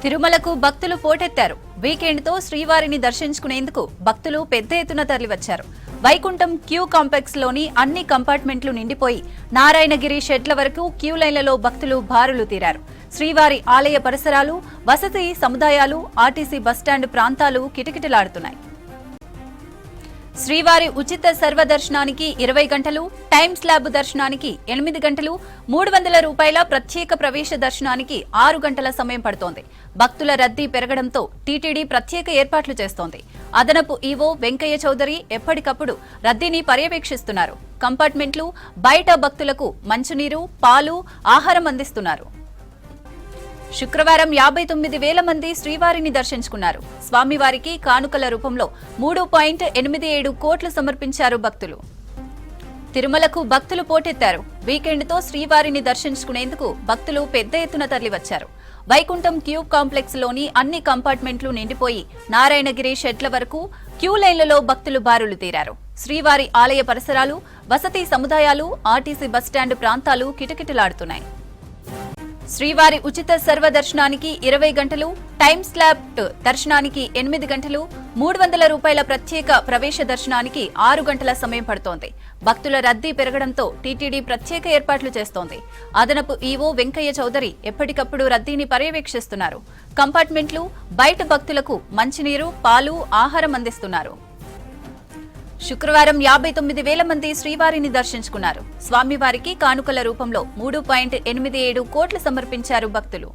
తిరుమలకు భక్తులు పోటెత్తారు. వీకెండ్ తో శ్రీవారిని దర్శించుకునేందుకు భక్తులు పెద్ద ఎత్తున తరలివచ్చారు. వైకుంఠం క్యూ కాంప్లెక్స్ లోని అన్ని కంపార్ట్మెంట్లు నిండిపోయి నారాయణగిరి షెడ్ల వరకు క్యూ లైన్లలో భక్తులు బారులు తీరారు. శ్రీవారి ఆలయ పరిసరాలు, వసతి సముదాయాలు, ఆర్టీసీ బస్టాండ్ ప్రాంతాలు కిటకిటలాడుతున్నాయి. శ్రీవారి ఉచిత సర్వదర్శనానికి 20 గంటలు, టైమ్ స్లాబ్ దర్శనానికి 8 గంటలు, 300 రూపాయల ప్రత్యేక ప్రవేశ దర్శనానికి 6 గంటల సమయం పడుతోంది. భక్తుల రద్దీ పెరగడంతో టీటీడీ ప్రత్యేక ఏర్పాట్లు చేస్తోంది. అదనపు ఈవో వెంకయ్య చౌదరి ఎప్పటికప్పుడు రద్దీని పర్యవేక్షిస్తున్నారు. కంపార్ట్మెంట్లు బయట భక్తులకు మంచినీరు, పాలు, ఆహారం అందిస్తున్నారు. శుక్రవారం 59,000 మంది శ్రీవారిని దర్శించుకున్నారు. స్వామివారికి కానుకల రూపంలో 3.87 కోట్లు సమర్పించారు భక్తులు. తిరుమలకు భక్తులు పోటెత్తారు. వీకెండ్ తో శ్రీవారిని దర్శించుకునేందుకు భక్తులు పెద్ద ఎత్తున తరలివచ్చారు. వైకుంఠం క్యూ కాంప్లెక్స్ లోని అన్ని కంపార్ట్మెంట్లు నిండిపోయి నారాయణగిరి షెడ్ల వరకు క్యూ లైన్లలో భక్తులు బారులు తీరారు. శ్రీవారి ఆలయ పరిసరాలు, వసతి సముదాయాలు, ఆర్టీసీ బస్టాండ్ ప్రాంతాలు కిటకిటలాడుతున్నాయి. శ్రీవారి ఉచిత సర్వదర్శనానికి 20 గంటలు, టైమ్ స్లాబ్ దర్శనానికి 8 గంటలు, 300 రూపాయల ప్రత్యేక ప్రవేశ దర్శనానికి 6 గంటల సమయం పడుతోంది. భక్తుల రద్దీ పెరగడంతో టీటీడీ ప్రత్యేక ఏర్పాట్లు చేస్తోంది. అదనపు ఈవో వెంకయ్య చౌదరి ఎప్పటికప్పుడు రద్దీని పర్యవేక్షిస్తున్నారు. కంపార్ట్మెంట్లు బయట భక్తులకు మంచినీరు, పాలు, ఆహారం అందిస్తున్నారు. శుక్రవారం 59,000 మంది శ్రీవారిని దర్శించుకున్నారు. స్వామివారికి కానుకల రూపంలో 3.87 కోట్లు సమర్పించారు భక్తులు.